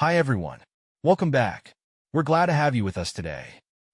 Hi everyone. Welcome back. We're glad to have you with us today.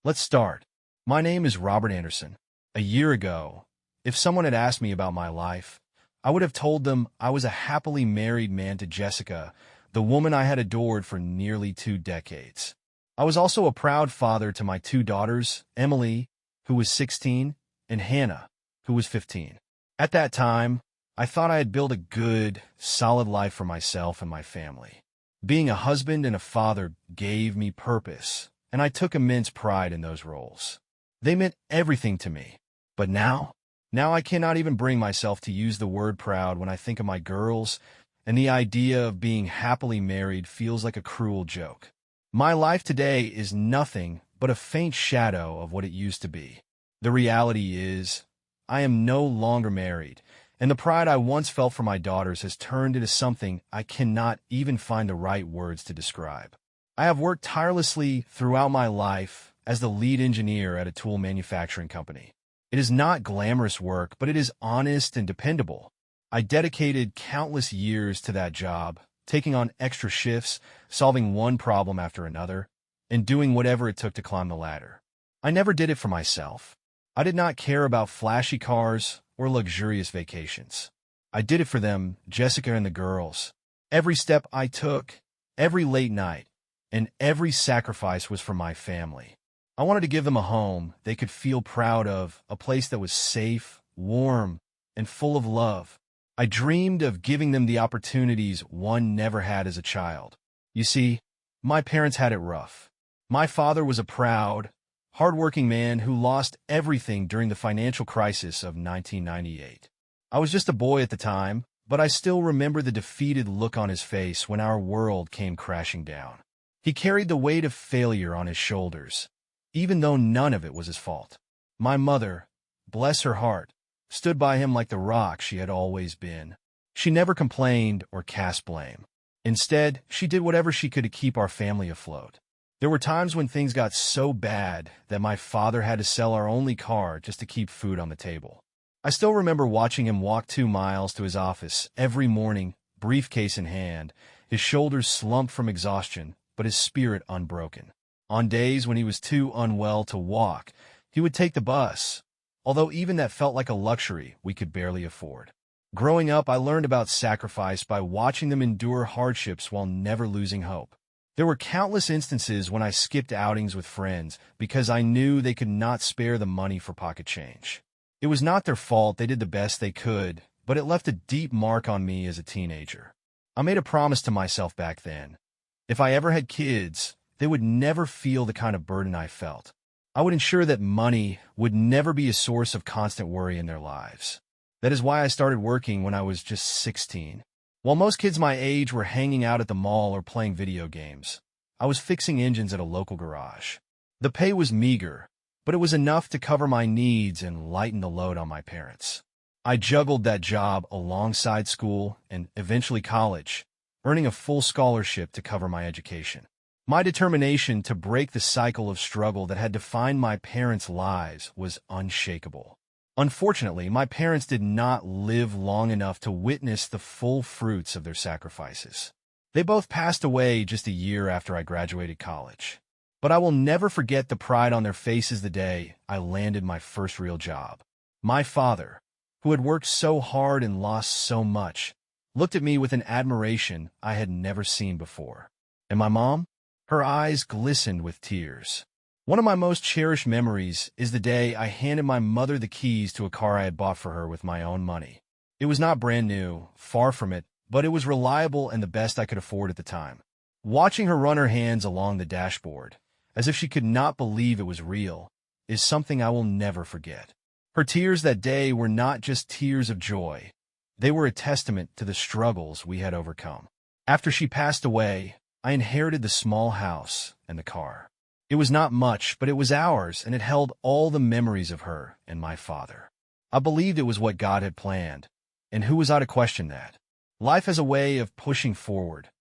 Let's start. My name is Robert Anderson. A year ago, if someone had asked me about my life, I would have told them I was a happily married man to Jessica, the woman I had adored for nearly 2 decades. I was also a proud father to my 2 daughters, Emily, who was 16, and Hannah, who was 15. At that time, I thought I had built a good, solid life for myself and my family. Being a husband and a father gave me purpose, and I took immense pride in those roles. They meant everything to me. But now I cannot even bring myself to use the word proud when I think of my girls, and the idea of being happily married feels like a cruel joke. My life today is nothing but a faint shadow of what it used to be. The reality is, I am no longer married, and the pride I once felt for my daughters has turned into something I cannot even find the right words to describe. I have worked tirelessly throughout my life as the lead engineer at a tool manufacturing company. It is not glamorous work, but it is honest and dependable. I dedicated countless years to that job, taking on extra shifts, solving one problem after another, and doing whatever it took to climb the ladder. I never did it for myself. I did not care about flashy cars or luxurious vacations. I did it for them, Jessica and the girls. Every step I took, every late night, and every sacrifice was for my family. I wanted to give them a home they could feel proud of, a place that was safe, warm, and full of love. I dreamed of giving them the opportunities one never had as a child. You see, my parents had it rough. My father was a proud, hardworking man who lost everything during the financial crisis of 1998. I was just a boy at the time, but I still remember the defeated look on his face when our world came crashing down. He carried the weight of failure on his shoulders, even though none of it was his fault. My mother, bless her heart, stood by him like the rock she had always been. She never complained or cast blame. Instead, she did whatever she could to keep our family afloat. There were times when things got so bad that my father had to sell our only car just to keep food on the table. I still remember watching him walk 2 miles to his office every morning, briefcase in hand, his shoulders slumped from exhaustion, but his spirit unbroken. On days when he was too unwell to walk, he would take the bus, although even that felt like a luxury we could barely afford. Growing up, I learned about sacrifice by watching them endure hardships while never losing hope. There were countless instances when I skipped outings with friends because I knew they could not spare the money for pocket change. It was not their fault, they did the best they could, but it left a deep mark on me as a teenager. I made a promise to myself back then. If I ever had kids, they would never feel the kind of burden I felt. I would ensure that money would never be a source of constant worry in their lives. That is why I started working when I was just 16. While most kids my age were hanging out at the mall or playing video games, I was fixing engines at a local garage. The pay was meager, but it was enough to cover my needs and lighten the load on my parents. I juggled that job alongside school and eventually college, earning a full scholarship to cover my education. My determination to break the cycle of struggle that had defined my parents' lives was unshakable. Unfortunately, my parents did not live long enough to witness the full fruits of their sacrifices. They both passed away just a year after I graduated college. But I will never forget the pride on their faces the day I landed my first real job. My father, who had worked so hard and lost so much, looked at me with an admiration I had never seen before. And my mom? Her eyes glistened with tears. One of my most cherished memories is the day I handed my mother the keys to a car I had bought for her with my own money. It was not brand new, far from it, but it was reliable and the best I could afford at the time. Watching her run her hands along the dashboard, as if she could not believe it was real, is something I will never forget. Her tears that day were not just tears of joy. They were a testament to the struggles we had overcome. After she passed away, I inherited the small house and the car. It was not much, but it was ours, and it held all the memories of her and my father. I believed it was what God had planned, and who was I to question that? Life has a way of pushing forward,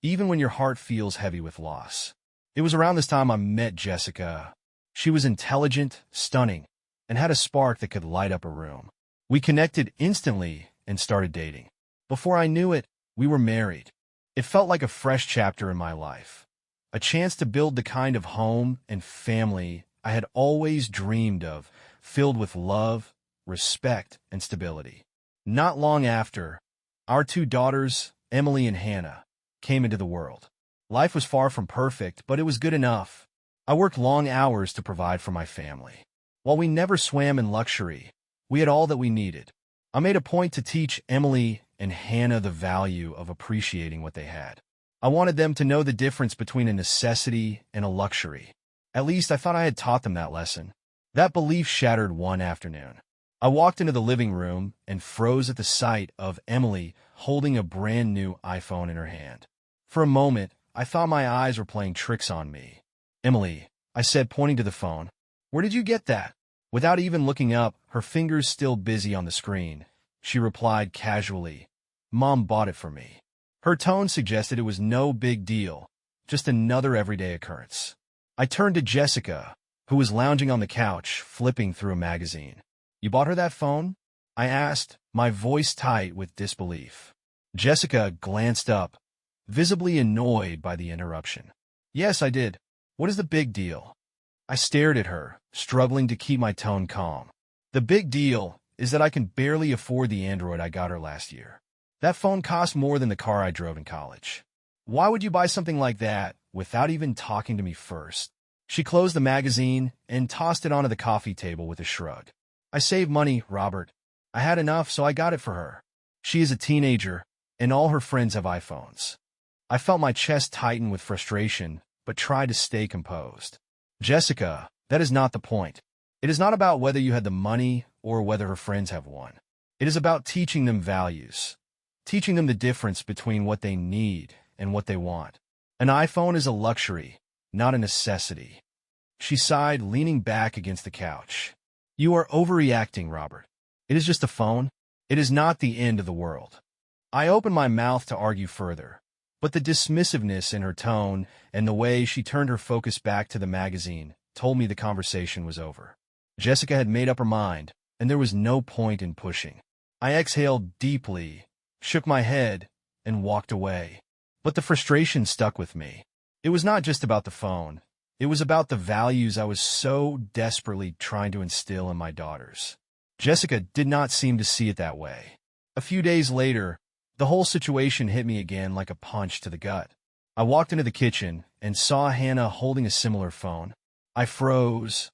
even when your heart feels heavy with loss. It was around this time I met Jessica. She was intelligent, stunning, and had a spark that could light up a room. We connected instantly and started dating. Before I knew it, we were married. It felt like a fresh chapter in my life, a chance to build the kind of home and family I had always dreamed of, filled with love, respect, and stability. Not long after, our two daughters, Emily and Hannah, came into the world. Life was far from perfect, but it was good enough. I worked long hours to provide for my family. While we never swam in luxury, we had all that we needed. I made a point to teach Emily and Hannah the value of appreciating what they had. I wanted them to know the difference between a necessity and a luxury. At least I thought I had taught them that lesson. That belief shattered one afternoon. I walked into the living room and froze at the sight of Emily holding a brand new iPhone in her hand. For a moment, I thought my eyes were playing tricks on me. "Emily," I said, pointing to the phone, "where did you get that?" Without even looking up, her fingers still busy on the screen, she replied casually, "Mom bought it for me." Her tone suggested it was no big deal, just another everyday occurrence. I turned to Jessica, who was lounging on the couch, flipping through a magazine. "You bought her that phone?" I asked, my voice tight with disbelief. Jessica glanced up, visibly annoyed by the interruption. "Yes, I did. What is the big deal?" I stared at her, struggling to keep my tone calm. "The big deal is that I can barely afford the Android I got her last year. That phone cost more than the car I drove in college. Why would you buy something like that without even talking to me first?" She closed the magazine and tossed it onto the coffee table with a shrug. "I saved money, Robert. I had enough, so I got it for her. She is a teenager, and all her friends have iPhones." I felt my chest tighten with frustration, but tried to stay composed. "Jessica, that is not the point. It is not about whether you had the money or whether her friends have one. It is about teaching them values, teaching them the difference between what they need and what they want. An iPhone is a luxury, not a necessity." She sighed, leaning back against the couch. "You are overreacting, Robert. It is just a phone. It is not the end of the world." I opened my mouth to argue further, but the dismissiveness in her tone and the way she turned her focus back to the magazine told me the conversation was over. Jessica had made up her mind, and there was no point in pushing. I exhaled deeply, shook my head, and walked away. But the frustration stuck with me. It was not just about the phone. It was about the values I was so desperately trying to instill in my daughters. Jessica did not seem to see it that way. A few days later, the whole situation hit me again like a punch to the gut. I walked into the kitchen and saw Hannah holding a similar phone. I froze,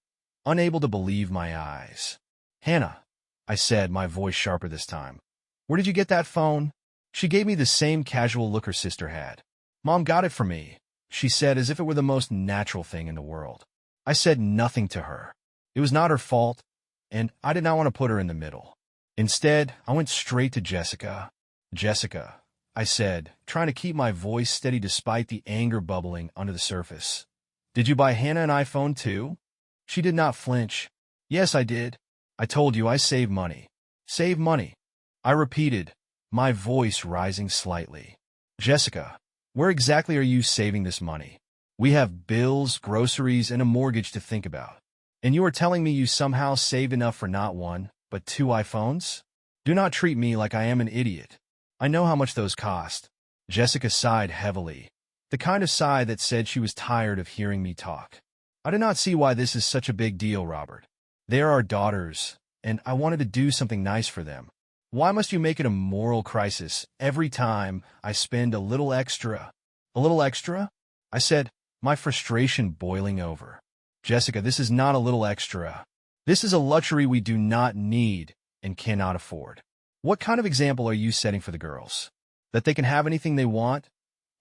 unable to believe my eyes. "Hannah," I said, my voice sharper this time, "where did you get that phone?" She gave me the same casual look her sister had. "Mom got it for me," she said, as if it were the most natural thing in the world. I said nothing to her. It was not her fault, and I did not want to put her in the middle. Instead, I went straight to Jessica. "Jessica," I said, trying to keep my voice steady despite the anger bubbling under the surface, "did you buy Hannah an iPhone too?" She did not flinch. "Yes, I did. I told you I save money." "Save money," I repeated, my voice rising slightly. "Jessica, where exactly are you saving this money? We have bills, groceries, and a mortgage to think about. And you are telling me you somehow saved enough for not one, but two iPhones? Do not treat me like I am an idiot. I know how much those cost." Jessica sighed heavily, the kind of sigh that said she was tired of hearing me talk. "I do not see why this is such a big deal, Robert. They are our daughters, and I wanted to do something nice for them. Why must you make it a moral crisis every time I spend a little extra?" "A little extra?" I said, my frustration boiling over. "Jessica, this is not a little extra. This is a luxury we do not need and cannot afford. What kind of example are you setting for the girls? That they can have anything they want,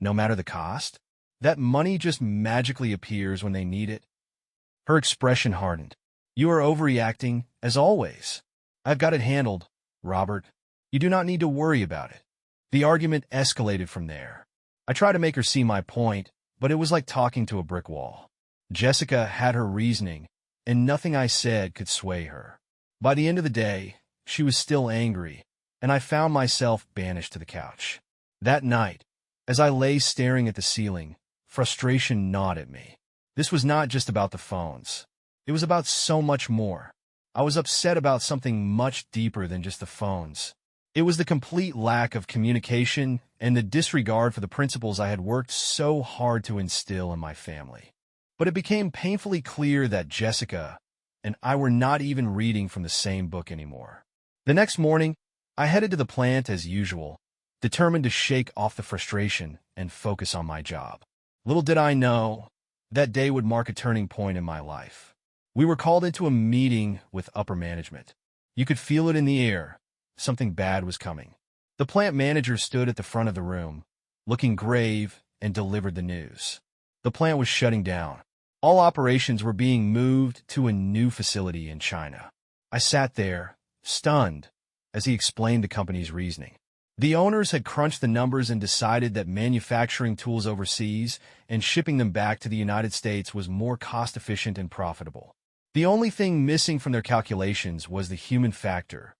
no matter the cost? That money just magically appears when they need it?" Her expression hardened. "You are overreacting, as always. I've got it handled, Robert. You do not need to worry about it." The argument escalated from there. I tried to make her see my point, but it was like talking to a brick wall. Jessica had her reasoning, and nothing I said could sway her. By the end of the day, she was still angry, and I found myself banished to the couch. That night, as I lay staring at the ceiling, frustration gnawed at me. This was not just about the phones. It was about so much more. I was upset about something much deeper than just the phones. It was the complete lack of communication and the disregard for the principles I had worked so hard to instill in my family. But it became painfully clear that Jessica and I were not even reading from the same book anymore. The next morning, I headed to the plant as usual, determined to shake off the frustration and focus on my job. Little did I know, that day would mark a turning point in my life. We were called into a meeting with upper management. You could feel it in the air. Something bad was coming. The plant manager stood at the front of the room, looking grave, and delivered the news. The plant was shutting down. All operations were being moved to a new facility in China. I sat there, stunned, as he explained the company's reasoning. The owners had crunched the numbers and decided that manufacturing tools overseas and shipping them back to the United States was more cost-efficient and profitable. The only thing missing from their calculations was the human factor,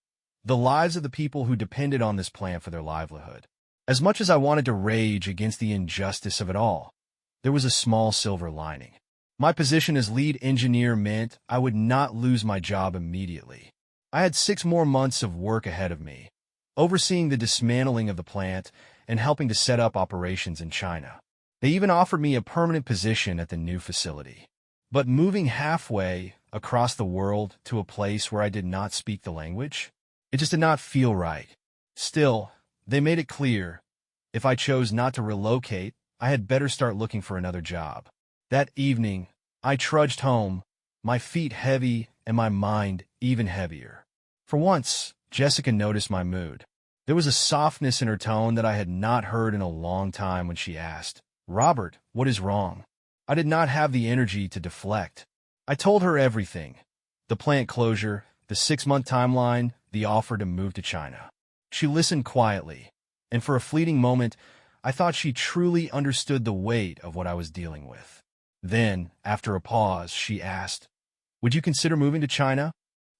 the lives of the people who depended on this plant for their livelihood. As much as I wanted to rage against the injustice of it all, there was a small silver lining. My position as lead engineer meant I would not lose my job immediately. I had 6 more months of work ahead of me, overseeing the dismantling of the plant and helping to set up operations in China. They even offered me a permanent position at the new facility. But moving halfway across the world to a place where I did not speak the language, it just did not feel right. Still, they made it clear, if I chose not to relocate, I had better start looking for another job. That evening, I trudged home, my feet heavy and my mind even heavier. For once, Jessica noticed my mood. There was a softness in her tone that I had not heard in a long time when she asked, "Robert, what is wrong?" I did not have the energy to deflect. I told her everything. The plant closure, the 6-month timeline, the offer to move to China. She listened quietly, and for a fleeting moment, I thought she truly understood the weight of what I was dealing with. Then, after a pause, she asked, "Would you consider moving to China?"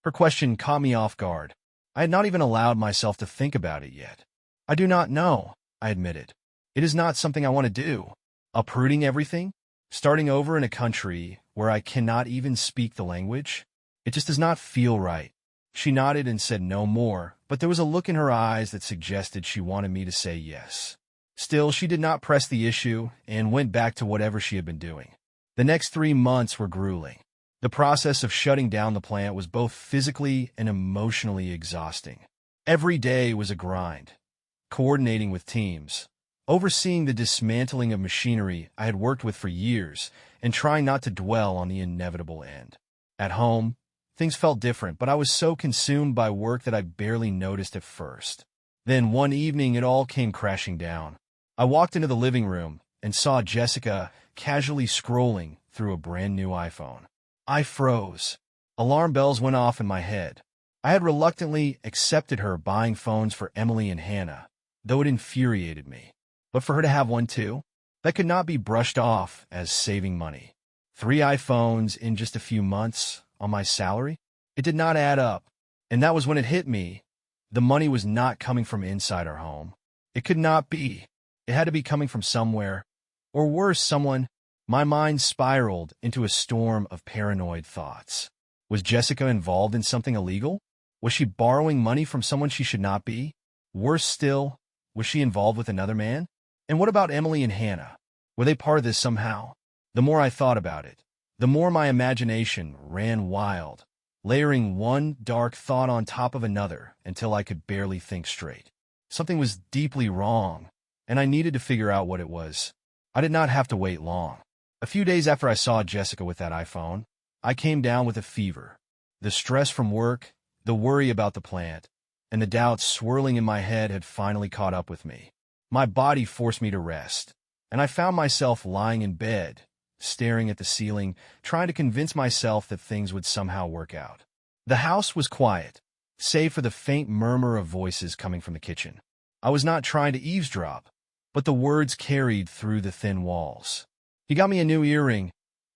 Her question caught me off guard. I had not even allowed myself to think about it yet. "I do not know," I admitted. "It is not something I want to do. Uprooting everything? Starting over in a country where I cannot even speak the language? It just does not feel right." She nodded and said no more, but there was a look in her eyes that suggested she wanted me to say yes. Still, she did not press the issue and went back to whatever she had been doing. The next 3 months were grueling. The process of shutting down the plant was both physically and emotionally exhausting. Every day was a grind, coordinating with teams, overseeing the dismantling of machinery I had worked with for years, and trying not to dwell on the inevitable end. At home, things felt different, but I was so consumed by work that I barely noticed at first. Then one evening, it all came crashing down. I walked into the living room and saw Jessica casually scrolling through a brand new iPhone. I froze. Alarm bells went off in my head. I had reluctantly accepted her buying phones for Emily and Hannah, though it infuriated me. But for her to have one too, that could not be brushed off as saving money. 3 iPhones in just a few months on my salary? It did not add up. And that was when it hit me. The money was not coming from inside our home. It could not be. It had to be coming from somewhere. Or worse, someone. My mind spiraled into a storm of paranoid thoughts. Was Jessica involved in something illegal? Was she borrowing money from someone she should not be? Worse still, was she involved with another man? And what about Emily and Hannah? Were they part of this somehow? The more I thought about it, the more my imagination ran wild, layering one dark thought on top of another until I could barely think straight. Something was deeply wrong, and I needed to figure out what it was. I did not have to wait long. A few days after I saw Jessica with that iPhone, I came down with a fever. The stress from work, the worry about the plant, and the doubts swirling in my head had finally caught up with me. My body forced me to rest, and I found myself lying in bed, staring at the ceiling, trying to convince myself that things would somehow work out. The house was quiet, save for the faint murmur of voices coming from the kitchen. I was not trying to eavesdrop, but the words carried through the thin walls. "You got me a new earring,"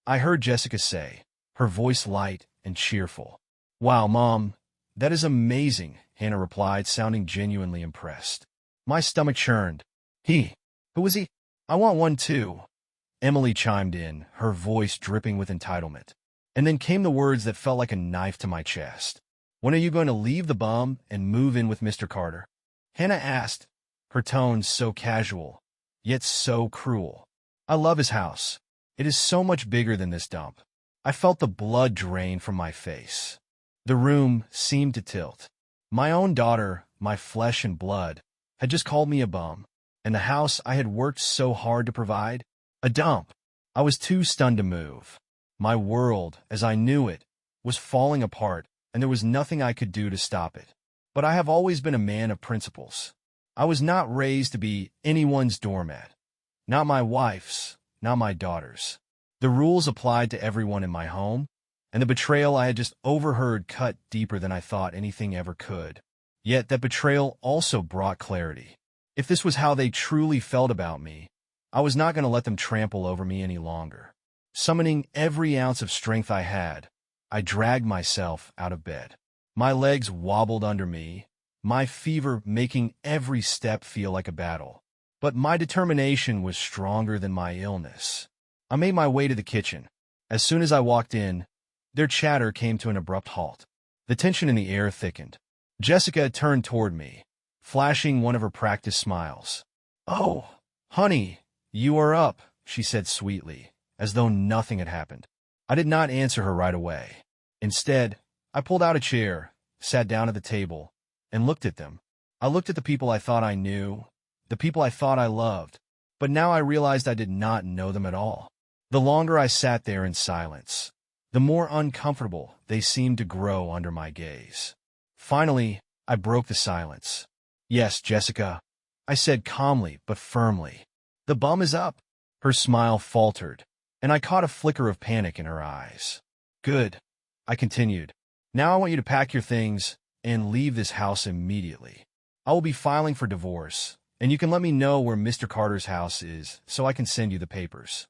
I heard Jessica say, her voice light and cheerful. "Wow, Mom, that is amazing," Hannah replied, sounding genuinely impressed. My stomach churned. Who was he? I want one too." Emily chimed in, her voice dripping with entitlement. And then came the words that felt like a knife to my chest. "When are you going to leave the bum and move in with Mr. Carter?" Hannah asked, her tone so casual, yet so cruel. I love his house. It is so much bigger than this dump. I felt the blood drain from my face. The room seemed to tilt. My own daughter, my flesh and blood, had just called me a bum, and the house I had worked so hard to provide, a dump. I was too stunned to move. My world, as I knew it, was falling apart, and there was nothing I could do to stop it. But I have always been a man of principles. I was not raised to be anyone's doormat. Not my wife's, not my daughter's. The rules applied to everyone in my home, and the betrayal I had just overheard cut deeper than I thought anything ever could. Yet that betrayal also brought clarity. If this was how they truly felt about me, I was not going to let them trample over me any longer. Summoning every ounce of strength I had, I dragged myself out of bed. My legs wobbled under me, my fever making every step feel like a battle. But my determination was stronger than my illness. I made my way to the kitchen. As soon as I walked in, their chatter came to an abrupt halt. The tension in the air thickened. Jessica turned toward me, flashing one of her practiced smiles. "Oh, honey, you are up," she said sweetly, as though nothing had happened. I did not answer her right away. Instead, I pulled out a chair, sat down at the table, and looked at them. I looked at the people I thought I knew, the people I thought I loved, but now I realized I did not know them at all. The longer I sat there in silence, the more uncomfortable they seemed to grow under my gaze. Finally, I broke the silence. "Yes, Jessica," I said calmly but firmly. "The bum is up." Her smile faltered, and I caught a flicker of panic in her eyes. "Good," I continued. "Now I want you to pack your things and leave this house immediately. I will be filing for divorce, and you can let me know where Mr. Carter's house is so I can send you the papers."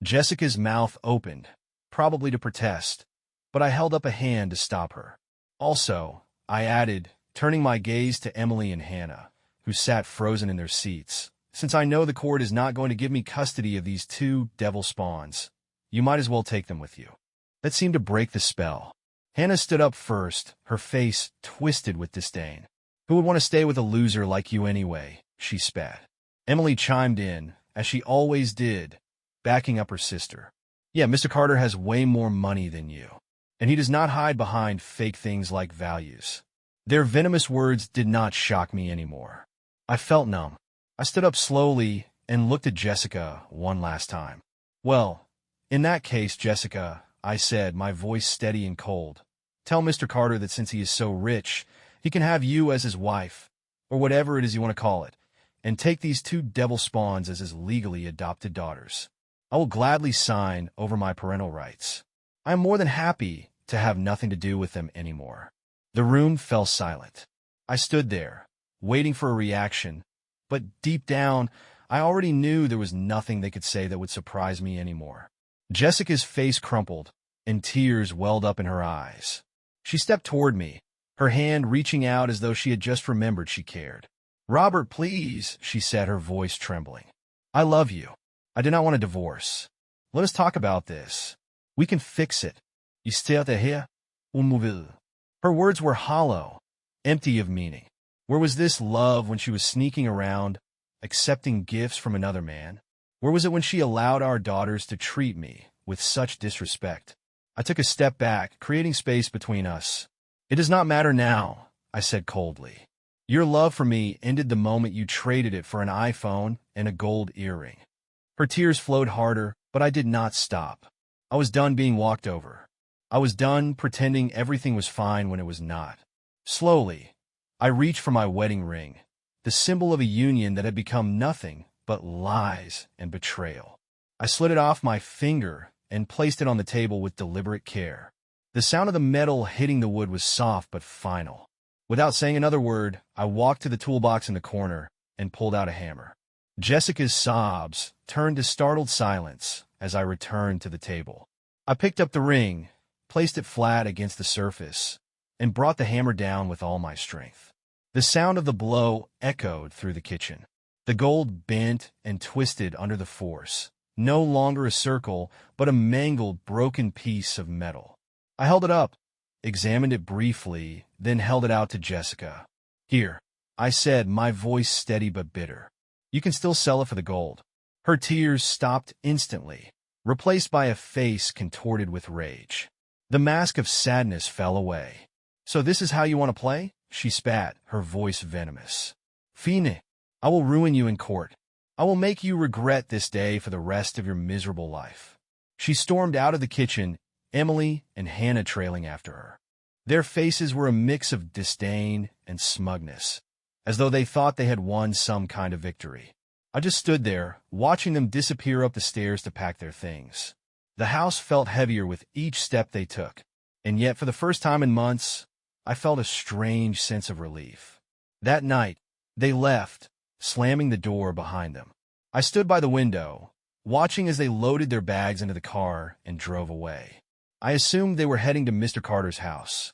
Jessica's mouth opened, probably to protest, but I held up a hand to stop her. "Also," I added, turning my gaze to Emily and Hannah, who sat frozen in their seats, "since I know the court is not going to give me custody of these two devil spawns, you might as well take them with you." That seemed to break the spell. Hannah stood up first, her face twisted with disdain. "Who would want to stay with a loser like you anyway?" she spat. Emily chimed in, as she always did, backing up her sister. "Yeah, Mr. Carter has way more money than you, and he does not hide behind fake things like values." Their venomous words did not shock me anymore. I felt numb. I stood up slowly and looked at Jessica one last time. "Well, in that case, Jessica," I said, my voice steady and cold, "tell Mr. Carter that since he is so rich, he can have you as his wife, or whatever it is you want to call it, and take these two devil spawns as his legally adopted daughters. I will gladly sign over my parental rights. I am more than happy to have nothing to do with them anymore." The room fell silent. I stood there, waiting for a reaction, but deep down, I already knew there was nothing they could say that would surprise me anymore. Jessica's face crumpled, and tears welled up in her eyes. She stepped toward me, her hand reaching out as though she had just remembered she cared. "Robert, please," she said, her voice trembling. "I love you. I do not want a divorce. Let us talk about this. We can fix it. Ister det her, umuvid." Her words were hollow, empty of meaning. Where was this love when she was sneaking around, accepting gifts from another man? Where was it when she allowed our daughters to treat me with such disrespect? I took a step back, creating space between us. "It does not matter now," I said coldly. "Your love for me ended the moment you traded it for an iPhone and a gold earring." Her tears flowed harder, but I did not stop. I was done being walked over. I was done pretending everything was fine when it was not. Slowly, I reached for my wedding ring, the symbol of a union that had become nothing but lies and betrayal. I slid it off my finger and placed it on the table with deliberate care. The sound of the metal hitting the wood was soft but final. Without saying another word, I walked to the toolbox in the corner and pulled out a hammer. Jessica's sobs turned to startled silence as I returned to the table. I picked up the ring, placed it flat against the surface, and brought the hammer down with all my strength. The sound of the blow echoed through the kitchen. The gold bent and twisted under the force, no longer a circle, but a mangled, broken piece of metal. I held it up, examined it briefly, then held it out to Jessica. "Here." I said, my voice steady but bitter. You can still sell it for the gold. Her tears stopped instantly, replaced by a face contorted with rage. The mask of sadness fell away. So this is how you want to play? She spat, her voice venomous. Fine, I will ruin you in court. I will make you regret this day for the rest of your miserable life. She stormed out of the kitchen, Emily and Hannah trailing after her. Their faces were a mix of disdain and smugness, as though they thought they had won some kind of victory. I just stood there, watching them disappear up the stairs to pack their things. The house felt heavier with each step they took, and yet for the first time in months, I felt a strange sense of relief. That night, they left, slamming the door behind them. I stood by the window, watching as they loaded their bags into the car and drove away. I assumed they were heading to Mr. Carter's house,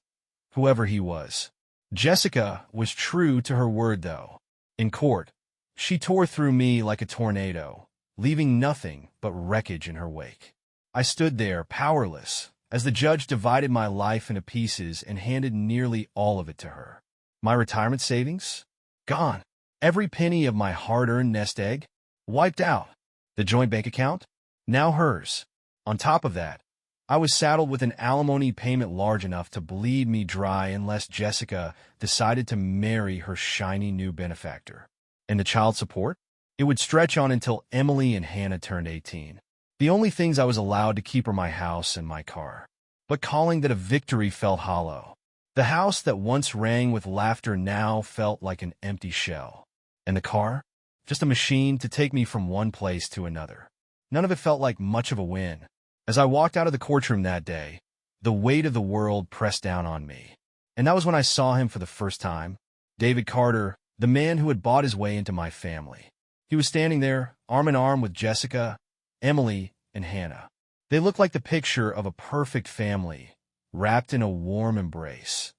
whoever he was. Jessica was true to her word, though. In court, she tore through me like a tornado, leaving nothing but wreckage in her wake. I stood there, powerless, as the judge divided my life into pieces and handed nearly all of it to her. My retirement savings? Gone. Every penny of my hard-earned nest egg? Wiped out. The joint bank account? Now hers. On top of that, I was saddled with an alimony payment large enough to bleed me dry unless Jessica decided to marry her shiny new benefactor. And the child support? It would stretch on until Emily and Hannah turned 18. The only things I was allowed to keep were my house and my car. But calling that a victory felt hollow. The house that once rang with laughter now felt like an empty shell. And the car? Just a machine to take me from one place to another. None of it felt like much of a win. As I walked out of the courtroom that day, the weight of the world pressed down on me. And that was when I saw him for the first time. David Carter, the man who had bought his way into my family. He was standing there, arm in arm with Jessica, Emily, and Hannah. They looked like the picture of a perfect family, wrapped in a warm embrace.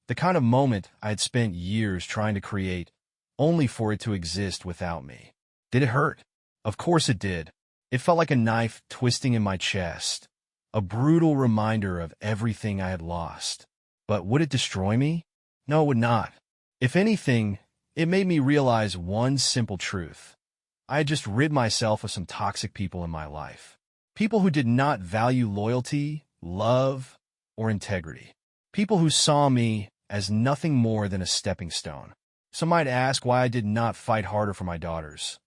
The kind of moment I had spent years trying to create, only for it to exist without me. Did it hurt? Of course it did. It felt like a knife twisting in my chest, a brutal reminder of everything I had lost. But would it destroy me? No, it would not. If anything, it made me realize one simple truth. I had just rid myself of some toxic people in my life. People who did not value loyalty, love, or integrity. People who saw me as nothing more than a stepping stone. Some might ask why I did not fight harder for my daughters.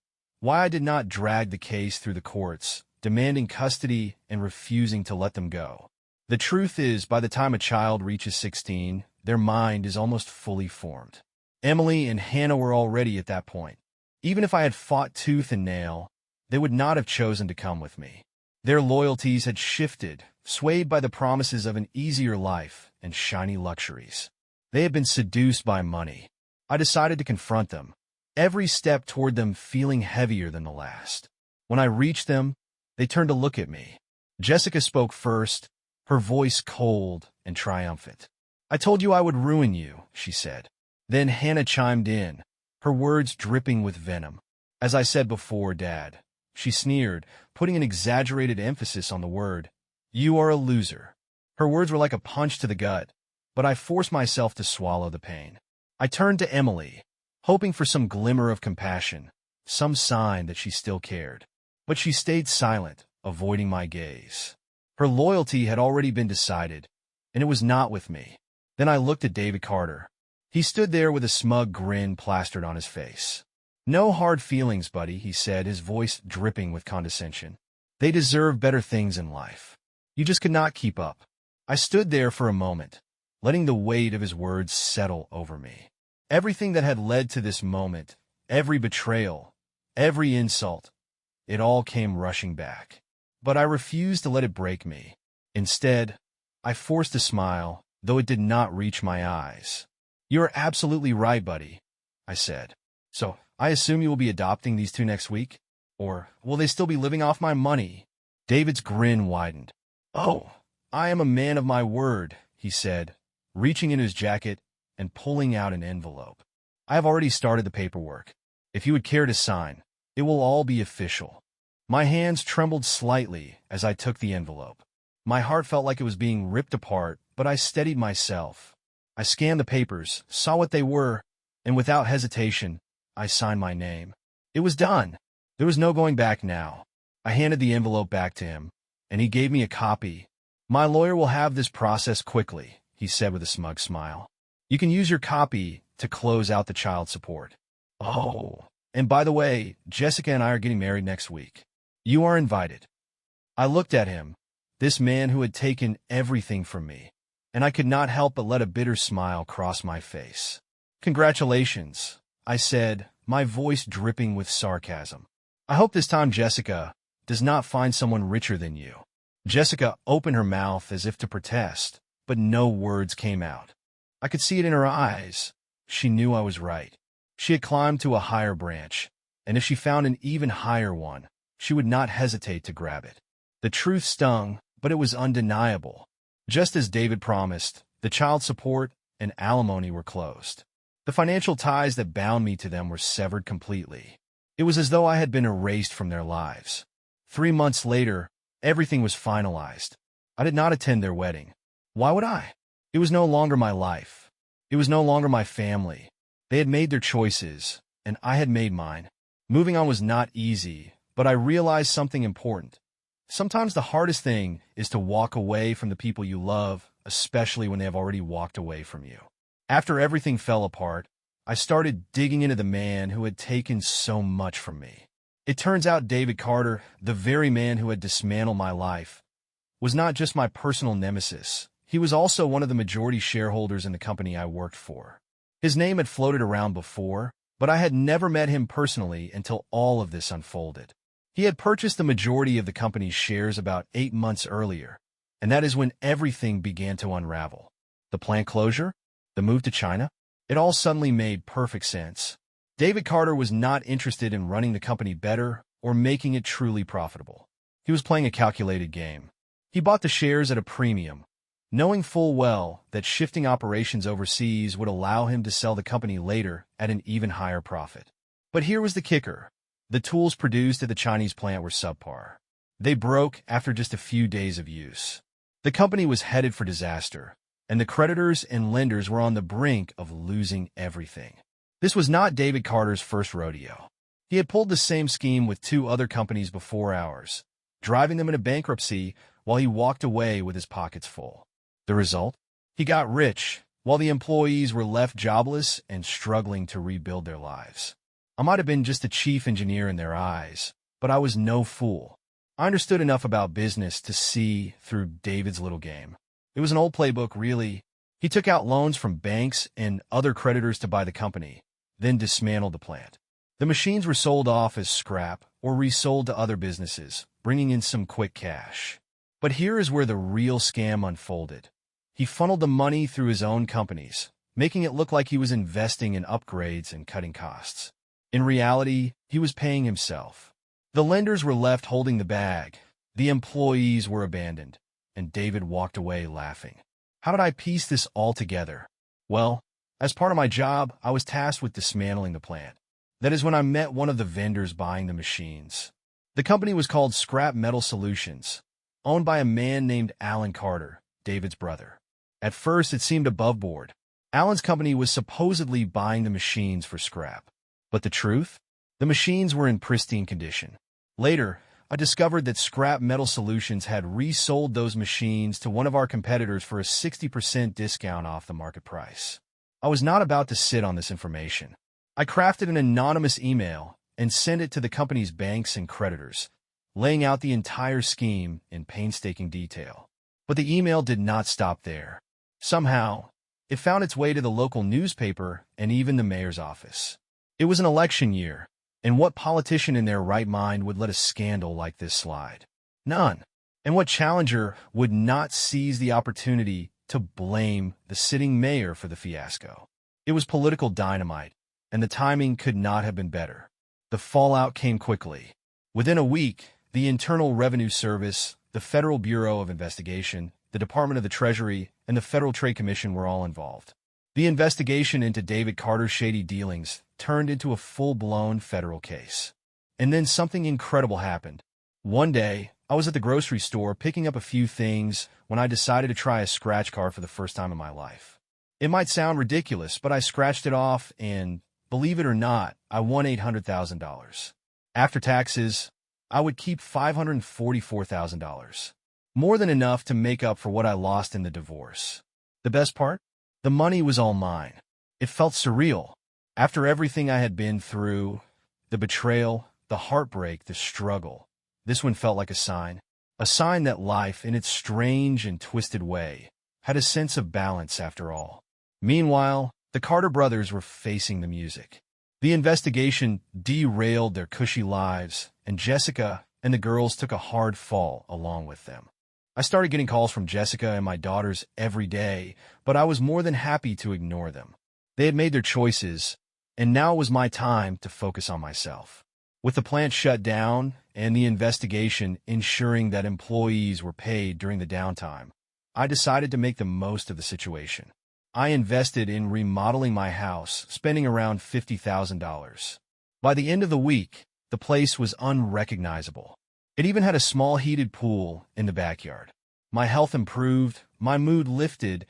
Why I did not drag the case through the courts, demanding custody and refusing to let them go. The truth is, by the time a child reaches 16, their mind is almost fully formed. Emily and Hannah were already at that point. Even if I had fought tooth and nail, they would not have chosen to come with me. Their loyalties had shifted, swayed by the promises of an easier life and shiny luxuries. They had been seduced by money. I decided to confront them, every step toward them feeling heavier than the last. When I reached them, they turned to look at me. Jessica spoke first, her voice cold and triumphant. I told you I would ruin you, she said. Then Hannah chimed in, her words dripping with venom. As I said before, Dad, she sneered, putting an exaggerated emphasis on the word. You are a loser. Her words were like a punch to the gut, but I forced myself to swallow the pain. I turned to Emily, hoping for some glimmer of compassion, some sign that she still cared. But she stayed silent, avoiding my gaze. Her loyalty had already been decided, and it was not with me. Then I looked at David Carter. He stood there with a smug grin plastered on his face. No hard feelings, buddy, he said, his voice dripping with condescension. They deserve better things in life. You just could not keep up. I stood there for a moment, letting the weight of his words settle over me. Everything that had led to this moment, every betrayal, every insult, it all came rushing back. But I refused to let it break me. Instead, I forced a smile, though it did not reach my eyes. You're absolutely right, buddy, I said. So, I assume you will be adopting these two next week? Or will they still be living off my money? David's grin widened. Oh, I am a man of my word, he said, reaching in his jacket and pulling out an envelope. I have already started the paperwork. If you would care to sign, it will all be official. My hands trembled slightly as I took the envelope. My heart felt like it was being ripped apart, but I steadied myself. I scanned the papers, saw what they were, and without hesitation, I signed my name. It was done. There was no going back now. I handed the envelope back to him, and he gave me a copy. "My lawyer will have this processed quickly," he said with a smug smile. "You can use your copy to close out the child support. Oh, and by the way, Jessica and I are getting married next week. You are invited." I looked at him, this man who had taken everything from me, and I could not help but let a bitter smile cross my face. "Congratulations," I said, my voice dripping with sarcasm. "I hope this time Jessica does not find someone richer than you." Jessica opened her mouth as if to protest, but no words came out. I could see it in her eyes. She knew I was right. She had climbed to a higher branch, and if she found an even higher one, she would not hesitate to grab it. The truth stung, but it was undeniable. Just as David promised, the child support and alimony were closed. The financial ties that bound me to them were severed completely. It was as though I had been erased from their lives. 3 months later, everything was finalized. I did not attend their wedding. Why would I? It was no longer my life. It was no longer my family. They had made their choices, and I had made mine. Moving on was not easy, but I realized something important. Sometimes the hardest thing is to walk away from the people you love, especially when they have already walked away from you. After everything fell apart, I started digging into the man who had taken so much from me. It turns out David Carter, the very man who had dismantled my life, was not just my personal nemesis. He was also one of the majority shareholders in the company I worked for. His name had floated around before, but I had never met him personally until all of this unfolded. He had purchased the majority of the company's shares about 8 months earlier, and that is when everything began to unravel. The plant closure, the move to China, it all suddenly made perfect sense. David Carter was not interested in running the company better or making it truly profitable. He was playing a calculated game. He bought the shares at a premium, knowing full well that shifting operations overseas would allow him to sell the company later at an even higher profit. But here was the kicker. The tools produced at the Chinese plant were subpar. They broke after just a few days of use. The company was headed for disaster, and the creditors and lenders were on the brink of losing everything. This was not David Carter's first rodeo. He had pulled the same scheme with 2 other companies before ours, driving them into bankruptcy while he walked away with his pockets full. The result? He got rich, while the employees were left jobless and struggling to rebuild their lives. I might have been just a chief engineer in their eyes, but I was no fool. I understood enough about business to see through David's little game. It was an old playbook, really. He took out loans from banks and other creditors to buy the company, then dismantled the plant. The machines were sold off as scrap or resold to other businesses, bringing in some quick cash. But here is where the real scam unfolded. He funneled the money through his own companies, making it look like he was investing in upgrades and cutting costs. In reality, he was paying himself. The lenders were left holding the bag, the employees were abandoned, and David walked away laughing. How did I piece this all together? Well, as part of my job, I was tasked with dismantling the plant. That is when I met one of the vendors buying the machines. The company was called Scrap Metal Solutions, owned by a man named Alan Carter, David's brother. At first, it seemed above board. Alan's company was supposedly buying the machines for scrap. But the truth? The machines were in pristine condition. Later, I discovered that Scrap Metal Solutions had resold those machines to one of our competitors for a 60% discount off the market price. I was not about to sit on this information. I crafted an anonymous email and sent it to the company's banks and creditors, laying out the entire scheme in painstaking detail. But the email did not stop there. Somehow, it found its way to the local newspaper and even the mayor's office. It was an election year, and what politician in their right mind would let a scandal like this slide? None. And what challenger would not seize the opportunity to blame the sitting mayor for the fiasco? It was political dynamite, and the timing could not have been better. The fallout came quickly. Within a week, the Internal Revenue Service, the Federal Bureau of Investigation, the Department of the Treasury, and the Federal Trade Commission were all involved. The investigation into David Carter's shady dealings turned into a full-blown federal case. And then something incredible happened. One day, I was at the grocery store picking up a few things when I decided to try a scratch card for the first time in my life. It might sound ridiculous, but I scratched it off and, believe it or not, I won $800,000. After taxes, I would keep $544,000. More than enough to make up for what I lost in the divorce. The best part? The money was all mine. It felt surreal. After everything I had been through, the betrayal, the heartbreak, the struggle, this one felt like a sign that life, in its strange and twisted way, had a sense of balance after all. Meanwhile, the Carter brothers were facing the music. The investigation derailed their cushy lives, and Jessica and the girls took a hard fall along with them. I started getting calls from Jessica and my daughters every day, but I was more than happy to ignore them. They had made their choices, and now it was my time to focus on myself. With the plant shut down and the investigation ensuring that employees were paid during the downtime, I decided to make the most of the situation. I invested in remodeling my house, spending around $50,000. By the end of the week, the place was unrecognizable. It even had a small heated pool in the backyard. My health improved, my mood lifted,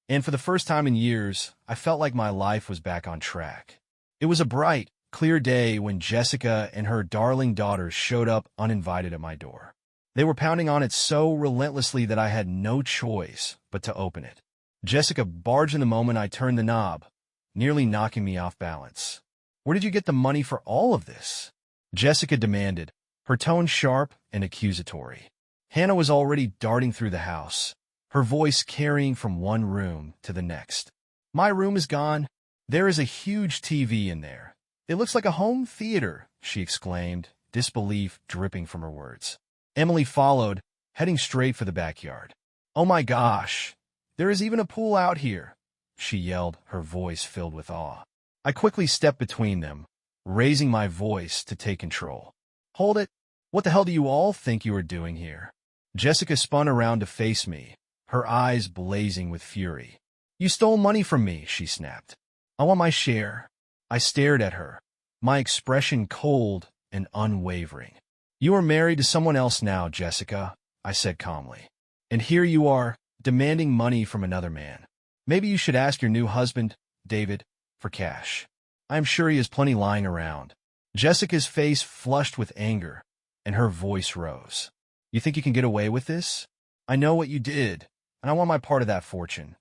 and for the first time in years, I felt like my life was back on track. It was a bright, clear day when Jessica and her darling daughters showed up uninvited at my door. They were pounding on it so relentlessly that I had no choice but to open it. Jessica barged in the moment I turned the knob, nearly knocking me off balance. "Where did you get the money for all of this?" Jessica demanded, her tone sharp and accusatory. Hannah was already darting through the house, her voice carrying from one room to the next. "My room is gone. There is a huge TV in there. It looks like a home theater," she exclaimed, disbelief dripping from her words. Emily followed, heading straight for the backyard. "Oh my gosh, there is even a pool out here," she yelled, her voice filled with awe. I quickly stepped between them, raising my voice to take control. "Hold it! What the hell do you all think you are doing here?" Jessica spun around to face me, her eyes blazing with fury. "You stole money from me," she snapped. "I want my share." I stared at her, my expression cold and unwavering. "You are married to someone else now, Jessica," I said calmly. "And here you are, demanding money from another man. Maybe you should ask your new husband, David, for cash. I am sure he has plenty lying around." Jessica's face flushed with anger, and her voice rose. "You think you can get away with this? I know what you did, and I want my part of that fortune."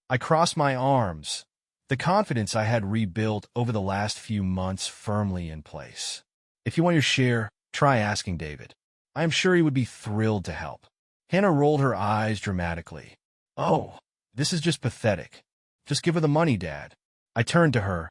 I crossed my arms, the confidence I had rebuilt over the last few months firmly in place. "If you want your share, try asking David. I am sure he would be thrilled to help." Hannah rolled her eyes dramatically. "Oh, this is just pathetic. Just give her the money, Dad." I turned to her,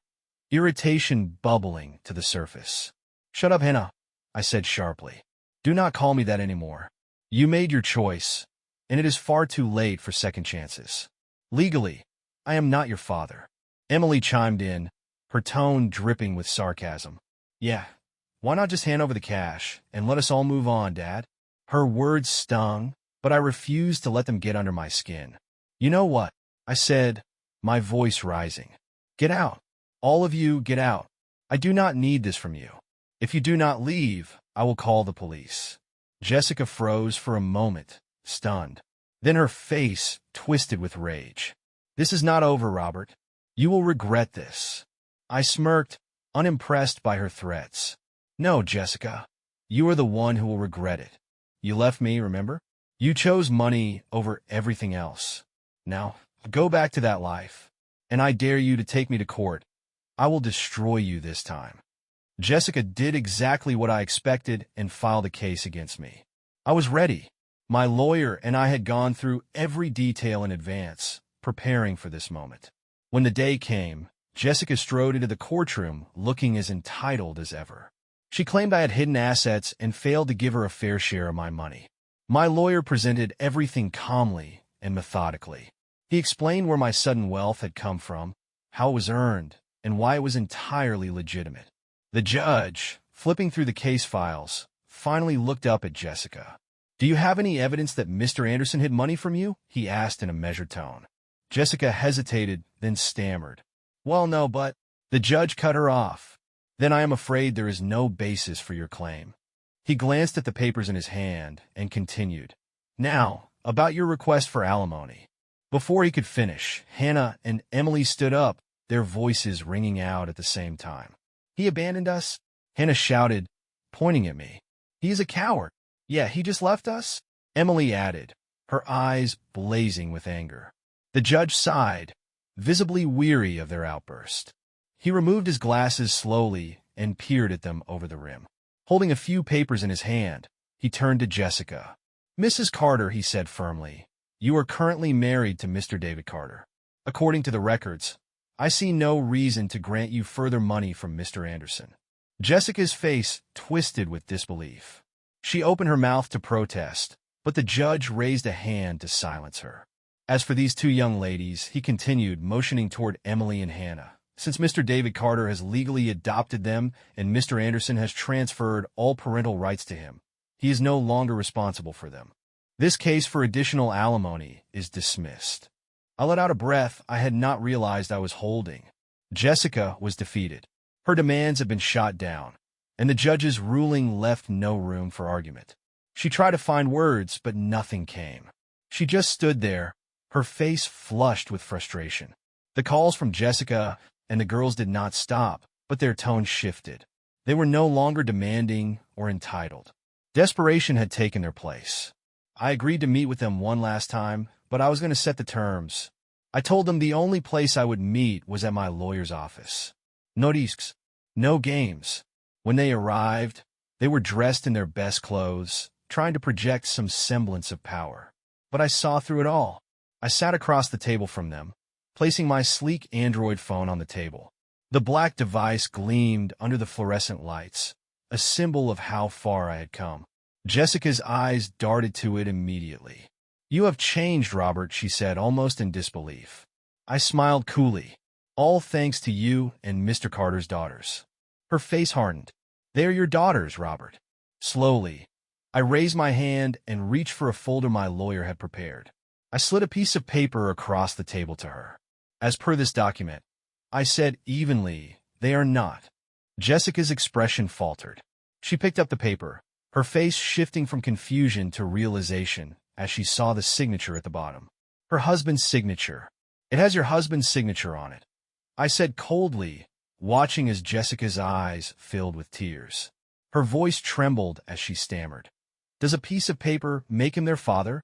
irritation bubbling to the surface. "Shut up, Hannah," I said sharply. "Do not call me that anymore. You made your choice, and it is far too late for second chances. Legally, I am not your father." Emily chimed in, her tone dripping with sarcasm. "Yeah, why not just hand over the cash and let us all move on, Dad?" Her words stung, but I refused to let them get under my skin. "You know what?" I said, my voice rising. "Get out. All of you, get out. I do not need this from you. If you do not leave, I will call the police." Jessica froze for a moment, stunned. Then her face twisted with rage. "This is not over, Robert. You will regret this." I smirked, unimpressed by her threats. "No, Jessica. You are the one who will regret it. You left me, remember? You chose money over everything else. Now, go back to that life, and I dare you to take me to court. I will destroy you this time." Jessica did exactly what I expected and filed a case against me. I was ready. My lawyer and I had gone through every detail in advance, preparing for this moment. When the day came, Jessica strode into the courtroom looking as entitled as ever. She claimed I had hidden assets and failed to give her a fair share of my money. My lawyer presented everything calmly and methodically. He explained where my sudden wealth had come from, how it was earned, and why it was entirely legitimate. The judge, flipping through the case files, finally looked up at Jessica. "Do you have any evidence that Mr. Anderson hid money from you?" he asked in a measured tone. Jessica hesitated, then stammered. "Well, no, but—" The judge cut her off. "Then I am afraid there is no basis for your claim." He glanced at the papers in his hand and continued. "Now, about your request for alimony. Before he could finish, Hannah and Emily stood up, their voices ringing out at the same time. "He abandoned us?" Hannah shouted, pointing at me. "He is a coward." "Yeah, he just left us?" Emily added, her eyes blazing with anger. The judge sighed, visibly weary of their outburst. He removed his glasses slowly and peered at them over the rim. Holding a few papers in his hand, he turned to Jessica. "Mrs. Carter," he said firmly, "you are currently married to Mr. David Carter. According to the records, I see no reason to grant you further money from Mr. Anderson." Jessica's face twisted with disbelief. She opened her mouth to protest, but the judge raised a hand to silence her. "As for these two young ladies," he continued, motioning toward Emily and Hannah, "since Mr. David Carter has legally adopted them and Mr. Anderson has transferred all parental rights to him, he is no longer responsible for them. This case for additional alimony is dismissed." I let out a breath I had not realized I was holding. Jessica was defeated. Her demands had been shot down, and the judge's ruling left no room for argument. She tried to find words, but nothing came. She just stood there, her face flushed with frustration. The calls from Jessica and the girls did not stop, but their tone shifted. They were no longer demanding or entitled. Desperation had taken their place. I agreed to meet with them one last time, but I was going to set the terms. I told them the only place I would meet was at my lawyer's office. No risks, no games. When they arrived, they were dressed in their best clothes, trying to project some semblance of power. But I saw through it all. I sat across the table from them, placing my sleek Android phone on the table. The black device gleamed under the fluorescent lights, a symbol of how far I had come. Jessica's eyes darted to it immediately. "You have changed, Robert," she said, almost in disbelief. I smiled coolly. "All thanks to you and Mr. Carter's daughters." Her face hardened. "They are your daughters, Robert." Slowly, I raised my hand and reached for a folder my lawyer had prepared. I slid a piece of paper across the table to her. "As per this document," I said evenly, "they are not." Jessica's expression faltered. She picked up the paper, her face shifting from confusion to realization as she saw the signature at the bottom. "Her husband's signature. It has your husband's signature on it," I said coldly, watching as Jessica's eyes filled with tears. Her voice trembled as she stammered. "Does a piece of paper make him their father?"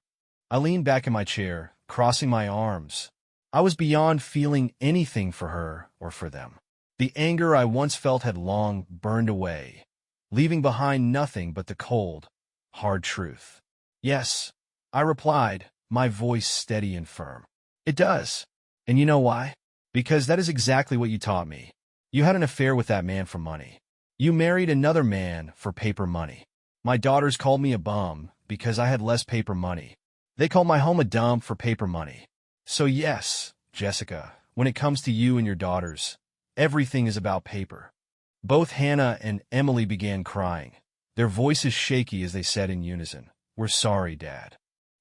I leaned back in my chair, crossing my arms. I was beyond feeling anything for her or for them. The anger I once felt had long burned away, leaving behind nothing but the cold, hard truth. "Yes," I replied, my voice steady and firm. "It does. And you know why? Because that is exactly what you taught me. You had an affair with that man for money. You married another man for paper money. My daughters called me a bum because I had less paper money. They called my home a dump for paper money. So yes, Jessica, when it comes to you and your daughters, everything is about paper." Both Hannah and Emily began crying, their voices shaky as they said in unison, "We're sorry, Dad."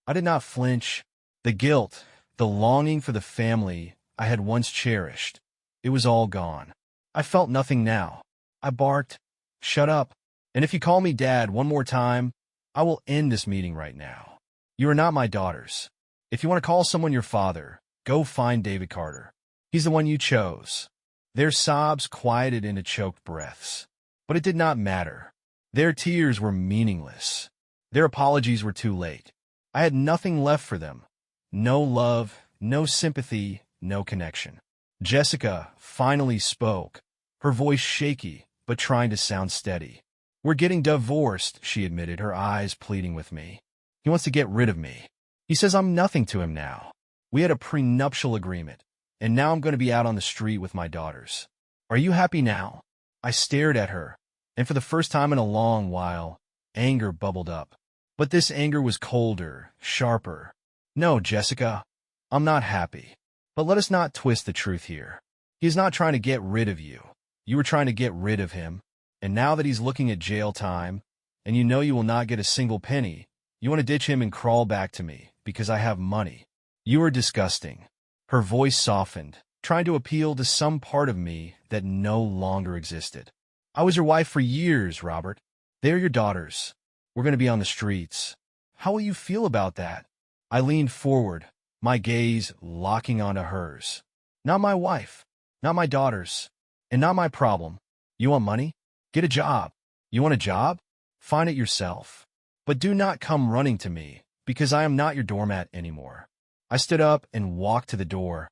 I did not flinch. The guilt, the longing for the family I had once cherished, it was all gone. I felt nothing now. I barked, "Shut up. And if you call me Dad one more time, I will end this meeting right now. You are not my daughters. If you want to call someone your father, go find David Carter. He's the one you chose." Their sobs quieted into choked breaths. But it did not matter. Their tears were meaningless. Their apologies were too late. I had nothing left for them. No love, no sympathy, no connection. Jessica finally spoke, her voice shaky, but trying to sound steady. "We're getting divorced," she admitted, her eyes pleading with me. "He wants to get rid of me. He says I'm nothing to him now. We had a prenuptial agreement, and now I'm going to be out on the street with my daughters. Are you happy now?" I stared at her, and for the first time in a long while, anger bubbled up. But this anger was colder, sharper. "No, Jessica, I'm not happy. But let us not twist the truth here. He is not trying to get rid of you. You were trying to get rid of him, and now that he's looking at jail time, and you know you will not get a single penny, you want to ditch him and crawl back to me, because I have money. You are disgusting." Her voice softened, trying to appeal to some part of me that no longer existed. "I was your wife for years, Robert. They are your daughters. We're going to be on the streets. How will you feel about that?" I leaned forward, my gaze locking onto hers. Not my wife, not my daughters, and not my problem. You want money? Get a job. You want a job? Find it yourself. But do not come running to me, because I am not your doormat anymore. I stood up and walked to the door,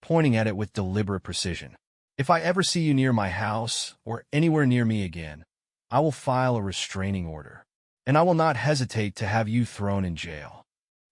pointing at it with deliberate precision. If I ever see you near my house or anywhere near me again, I will file a restraining order, and I will not hesitate to have you thrown in jail.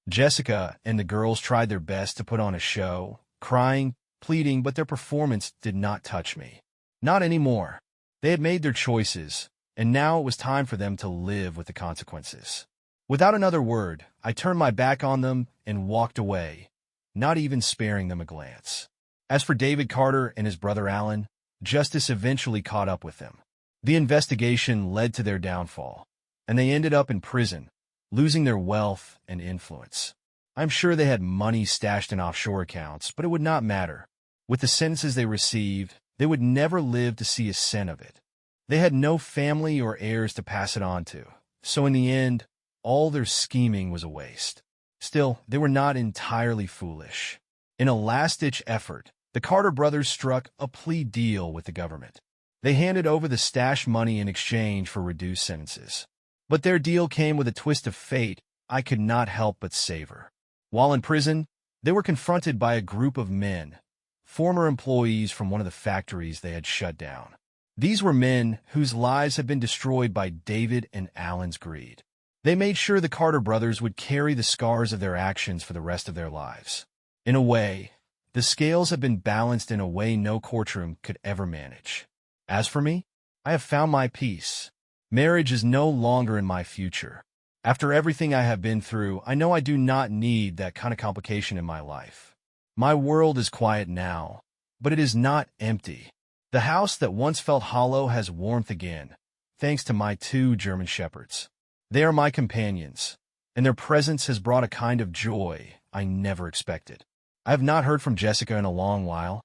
Jessica and the girls tried their best to put on a show, crying, pleading, but their performance did not touch me. Not anymore. They had made their choices, and now it was time for them to live with the consequences. Without another word, I turned my back on them and walked away, not even sparing them a glance. As for David Carter and his brother Alan, justice eventually caught up with them. The investigation led to their downfall, and they ended up in prison, losing their wealth and influence. I'm sure they had money stashed in offshore accounts, but it would not matter. With the sentences they received, they would never live to see a cent of it. They had no family or heirs to pass it on to, so in the end, all their scheming was a waste. Still, they were not entirely foolish. In a last-ditch effort, the Carter brothers struck a plea deal with the government. They handed over the stashed money in exchange for reduced sentences. But their deal came with a twist of fate I could not help but savor. While in prison, they were confronted by a group of men, former employees from one of the factories they had shut down. These were men whose lives had been destroyed by David and Alan's greed. They made sure the Carter brothers would carry the scars of their actions for the rest of their lives. In a way, the scales have been balanced in a way no courtroom could ever manage. As for me, I have found my peace. Marriage is no longer in my future. After everything I have been through, I know I do not need that kind of complication in my life. My world is quiet now, but it is not empty. The house that once felt hollow has warmth again, thanks to my 2 German shepherds. They are my companions, and their presence has brought a kind of joy I never expected. I have not heard from Jessica in a long while,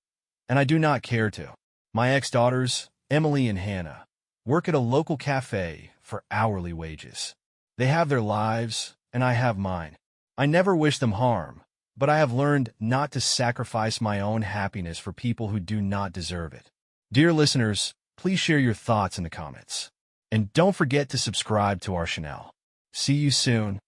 and I do not care to. My ex-daughters, Emily and Hannah, work at a local cafe for hourly wages. They have their lives, and I have mine. I never wish them harm, but I have learned not to sacrifice my own happiness for people who do not deserve it. Dear listeners, please share your thoughts in the comments. And don't forget to subscribe to our channel. See you soon.